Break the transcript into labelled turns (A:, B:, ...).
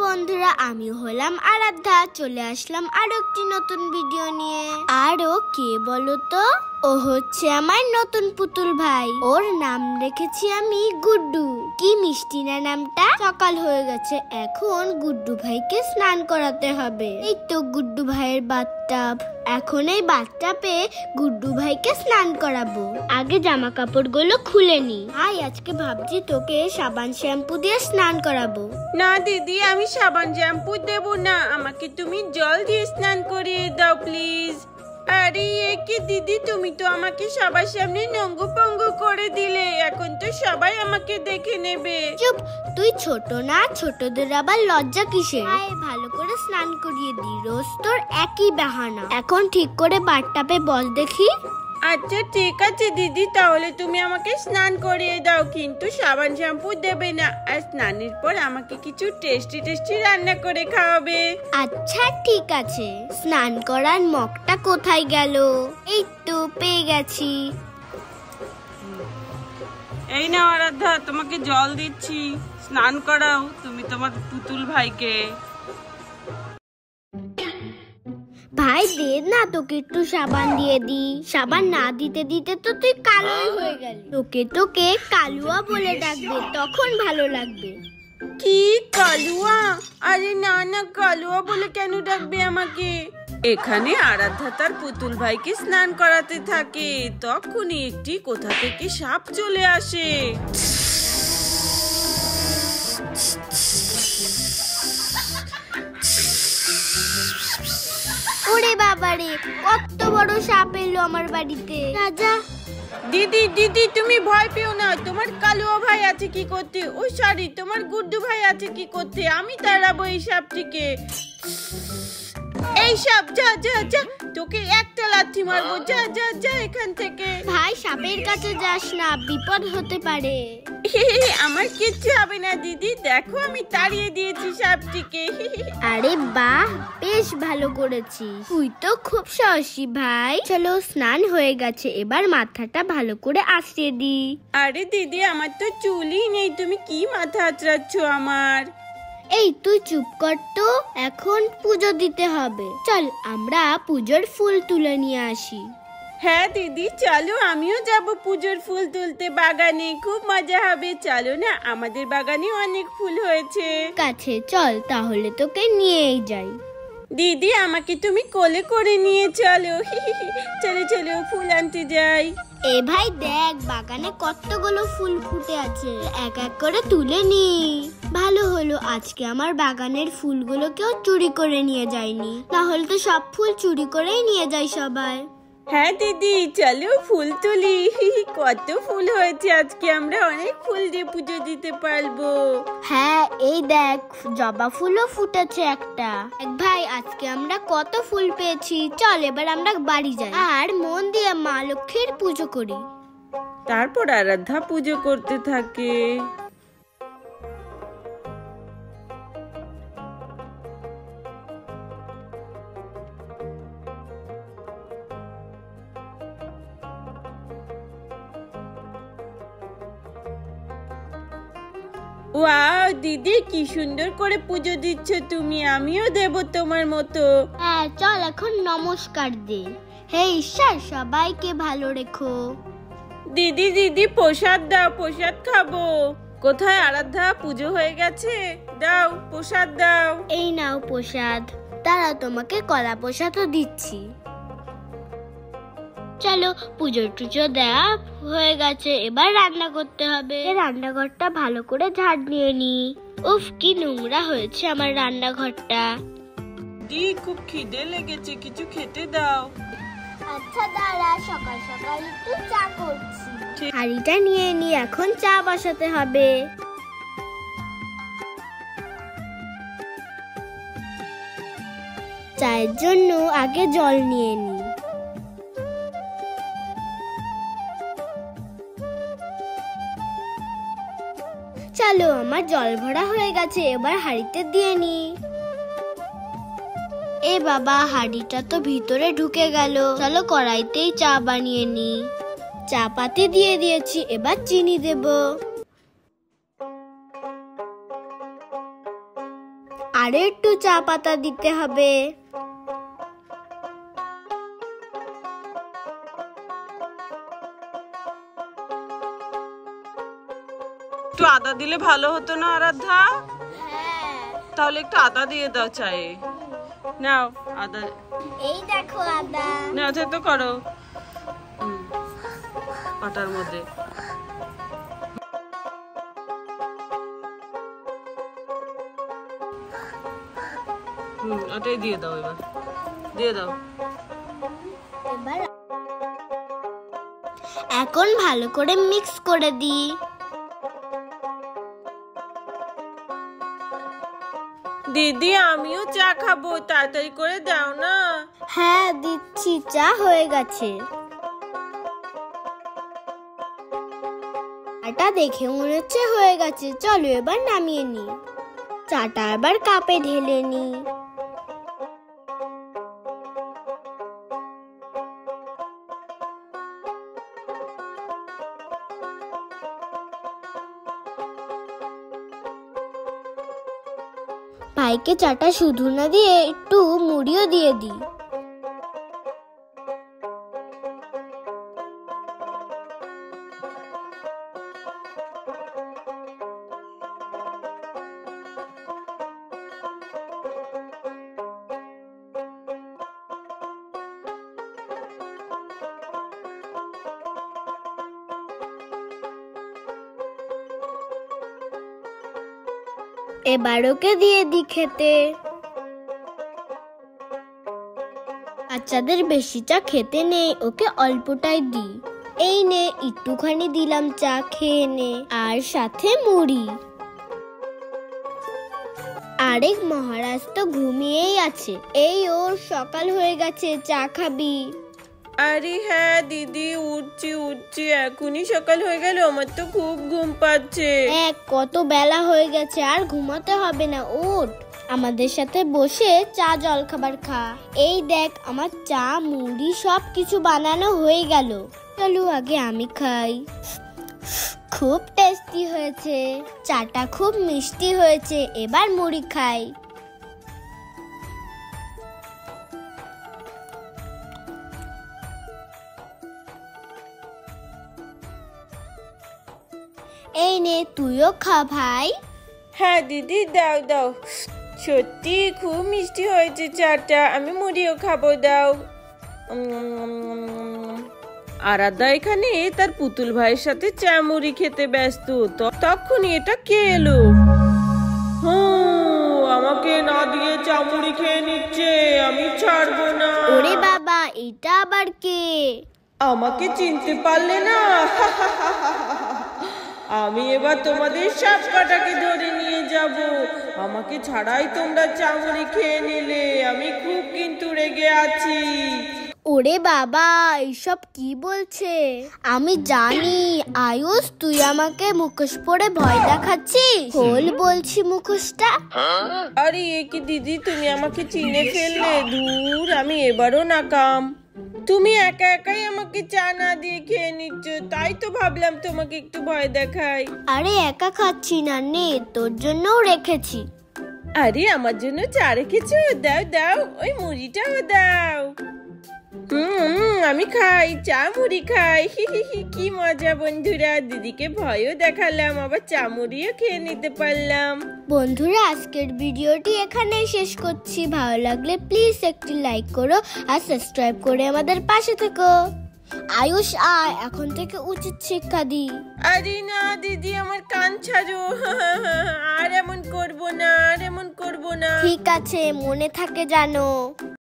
A: বন্ধুরা, আমি হলাম আরাধ্যা। চলে আসলাম আরো একটি নতুন ভিডিও নিয়ে। আরও কে বলো তো? ও হচ্ছে আমার নতুন পুতুল ভাই। ওর নাম রেখেছি আমি গুড্ডু। কি মিষ্টি না নামটা। সকাল হয়ে গেছে, এখন গুড্ডু ভাইকে স্নান করাতে হবে। এই তো গুড্ডু ভাইয়ের বাথটাব। এখন এই বাথটাবে গুড্ডু ভাইকে স্নান করাবো। আগে জামা কাপড়গুলো খুলে নি। আজকে ভাবছি তোকে সাবান শ্যাম্পু দিয়ে স্নান করাবো।
B: না দিদি, আমি সাবান শ্যাম্পু দেব না, আমাকে তুমি জল দিয়ে স্নান করিয়ে দাও প্লিজ। আরে কি দিদি, তুমি তো আমাকে সবার সামনে নঙ্গু পঙ্গু করে দিলে, এখন তো সবাই আমাকে দেখে নেবে।
A: চুপ, তুই ছোট না, ছোটদের আবার লজ্জা কিসের? ভালো করে স্নান করিয়ে দি, রোজ তোর একই বাহানা। এখন ঠিক করে বাথটাবে বল দেখি।
B: আচ্ছা ঠিক আছে দিদি, তাহলে তুমি আমাকে স্নান করিয়ে দাও, কিন্তু সাবান শ্যাম্পু দেবে না। আর স্নানের পর আমাকে কিছু টেস্টি টেস্টি রান্না করে খাওয়াবে।
A: আচ্ছা ঠিক আছে। স্নান করার মগটা কোথায় গেল? এই তো পেয়ে গেছি।
B: এই নাও আরাধ্যা, তোমাকে জল দিচ্ছি, স্নান করাও তুমি তোমার পুতুল ভাইকে।
A: ভাই দে না, তোকে একটু সাবান দিয়ে দি। সাবান না দিতে দিতে তো তুই কালোই হয়ে গেলি। তোকে কালুয়া বলে ডাকবে, তখন ভালো লাগবে।
B: কি কালুয়া? আরে না না, কালুয়া বলে কেন ডাকবে আমাকে? এখানে আরাধ্যা তার পুতুল ভাইকে স্নান করাতে থাকে, তখনই একটি কোথা থেকে সাপ চলে আসে।
A: ওরে বাবারে, কত বড় সাপ এলো আমার বাড়িতে। রাজা
B: দিদি দিদি, তুমি ভয় পেও না, তোমার কালুয়া ভাই আছে কি করতে? ও সরি, তোমার গুড্ডু ভাই আছে কি করতে? আমি তাড়াবো এই সাপটিকে। এই সাপ, যা যা যা, তোকে একটা লাথি মারবো, যা যা যা এখান থেকে।
A: ভাই সাপের কাছে যাস না, বিপদ হতে পারে।
B: আমার কিচ্ছু হবে না দিদি, দেখো আমি তাড়িয়ে দিয়েছি সাপটিকে।
A: আরে বাহ, বেশ ভালো করেছিস। তুই তো খুব সাহসী ভাই। চলো, স্নান হয়ে গেছে, এবার মাথাটা ভালো করে আঁচড়ে দি।
B: আরে দিদি, আমার তো চুলই নেই, তুমি কি মাথা আঁচড়াচ্ছ আমার?
A: এই তুই চুপ কর তো, এখন পুজো দিতে হবে। চল আমরা পুজোর ফুল তুলে নিয়ে আসি।
B: হ্যাঁ দিদি চলো, আমিও যাব পুজোর ফুল তুলতে বাগানে, খুব মজা হবে। চলো না, আমাদের বাগানে অনেক ফুল হয়েছে।
A: কাছে চল, তাহলে তোকে নিয়েই যাই।
B: দিদি আমাকে তুমি কোলে করে নিয়ে চলো। চলো চলো, ফুল আনতে যাই।
A: এ ভাই দেখ, বাগানে কতগুলো ফুল ফুটে আছে, এক এক করে তুলে নি। ভালো হলো আজকে আমার বাগানের ফুলগুলো কেউ চুরি করে নিয়ে যায়নি, তাহলে তো সব ফুল চুরি করেই নিয়ে যায় সবাই।
B: হ্যাঁ দিদি চলো ফুল তুলি। কত ফুল হয়েছে আজকে, আমরা অনেক ফুল দিয়ে পুজো দিতে পারবো।
A: হ্যাঁ এই দেখ, জবা ফুলও ফুটেছে একটা। ভাই আজকে আমরা কত ফুল পেয়েছি, চল এবার আমরা বাড়ি যাই আর মন দিয়ে মা লক্ষ্মীর পুজো করি।
B: তারপর আরাধ্যা পুজো করতে থাকে। ওয়াও দিদি, কি সুন্দর করে পুজো দিচ্ছ তুমি, আমিও দেব তোমার মতো।
A: হ্যাঁ চল এখন নমস্কার দে। হে ঈশ্বর, সবাইকে ভালো রেখো।
B: দিদি দিদি প্রসাদ দাও, প্রসাদ খাবো। কোথায় আরাধ্যা, পুজো হয়ে গেছে, দাও প্রসাদ দাও।
A: এই নাও প্রসাদ। তারা তোমাকে কলা প্রসাদও দিচ্ছি। চলো, পুজো টুজো দেওয়া হয়ে গেছে, এবার রান্না করতে হবে। রান্নাঘরটা ভালো করে ঝাড় দিয়ে নি। উফ, কি নোংরা হয়েছে আমার রান্নাঘরটা।
B: দি খুব খিদে লেগেছে, কিছু খেতে দাও।
A: আচ্ছা দাঁড়া, সকাল সকাল একটু চা করছি। হাঁড়িটা নিয়ে নি, এখন চা বসাতে হবে। চায়ের জন্য আগে জল নিয়ে নি। চলো, আমার জল ভরা হয়ে গেছে, এবার হাঁড়িতে দিয়ে নি। এ বাবা, হাঁড়িটা তো ভিতরে ঢুকে গেল। চলো কড়াইতেই চা বানিয়ে নি। চা পাতি দিয়ে দিয়েছি, এবার চিনি দেব। আর একটু চা পাতা দিতে হবে।
B: একটু আদা দিলে ভালো হতো না আরাধ্যা? তাহলে একটু আদা দিয়ে দাও চায়ে। নাও আদা।
A: এই দেখো আদা।
B: নাও তো করো পাটার মধ্যে। ওটাই দিয়ে দাও, এবার দিয়ে দাও।
A: এখন ভালো করে মিক্স করে দিই।
B: দিদি আমিও চা খাবো, তাড়াতাড়ি করে দাও না।
A: হ্যাঁ দিচ্ছি, চা হয়ে গেছে। চাটা দেখে মনে হচ্ছে হয়ে গেছে, চলো এবার নামিয়ে নি। চাটা এবার কাপে ঢেলে নি। ভাইকে চাটা শুধু না দিয়ে একটু মুড়িও দিয়ে দিই। এবার ওকে দিয়ে দি খেতে। বাচ্চাদের বেশি চা খেতে নেই, ওকে অল্পটাই দি। এই নে, একটুখানি দিলাম, চা খেয়ে নে, আর সাথে মুড়ি। আরেক মহারাজ তো ঘুমিয়েই আছে। এই ওর সকাল হয়ে গেছে, চা খাবি?
B: আরে হ্যাঁ দিদি, উঠছি, এখনই সকাল হয়ে গেল, আমার তো খুব ঘুম পাচ্ছে।
A: কত বেলা হয়ে গেছে, আর ঘুমাতে হবে না, ওঠ আমাদের সাথে বসে চা জল খাবার খা। এই দেখ, আমার চা মুড়ি সব কিছু বানানো হয়ে গেল। চলো আগে আমি খাই। খুব টেস্টি হয়েছে, চাটা খুব মিষ্টি হয়েছে। এবার মুড়ি খাই। এই নে, তুইও খা ভাই।
B: হ্যাঁ দিদি, দাও দাও। সত্যি খুব মিষ্টি হয়েছে চাটা, আমি মুড়িও খাবো, দাও। আরাধ্যা এখানে তার পুতুল ভাইয়ের সাথে চা মুড়ি খেতে ব্যস্ত। তখনই এটা কে এলো? আমাকে না দিয়ে চা মুড়ি খেয়ে নিচ্ছে, আমি ছাড়বো না।
A: ওরে বাবা, এটা আবার কে?
B: আমাকে চিনতে পারলে না? আমি এবার তোমাদের সব কটাকে ধরে নিয়ে যাব। আমাকে ছাড়াই তোমরা চা মুড়ি খেয়ে নিলে, আমি খুব কিন্তু রেগে আছি।
A: ওরে বাবা, এইসব কি বলছে? আমি জানি আয়ুষ, তুই আমাকে মুখোশ পরে ভয় দেখাচ্ছিস। খোল বলছি মুখোশটা।
B: আরে এ কি দিদি, তুমি আমাকে চিনে ফেললে? দূর, আমি এবারও নাকাম। তুমি একা একাই আমাকে চা না দিয়ে খেয়ে নিচ্ছ, তাই তো ভাবলাম তোমাকে একটু ভয় দেখাই।
A: আরে একা খাচ্ছি না, নে তোর জন্যও রেখেছি।
B: আরে আমার জন্য চা রেখেছো? দাও দাও, ওই মুড়িটাও দাও। আমি খাই, চা মুড়ি খাই। কি মজা বন্ধুরা, দিদিকে ভয়ও দেখালাম, আবার চা মুড়িও খেয়ে নিতে পারলাম।
A: বন্ধুরা, আজকের ভিডিওটি এখানেই শেষ করছি। ভালো লাগলে প্লিজ একটি লাইক করো আর সাবস্ক্রাইব করে আমাদের পাশে থেকো। আয়ুষ, আয়, এখন থেকে উচিত শিক্ষা দি।
B: আরে না দিদি, আমার কান ছাড়ো। আর এমন করবো না, আর এমন করবো না।
A: ঠিক আছে, মনে থাকে জানো।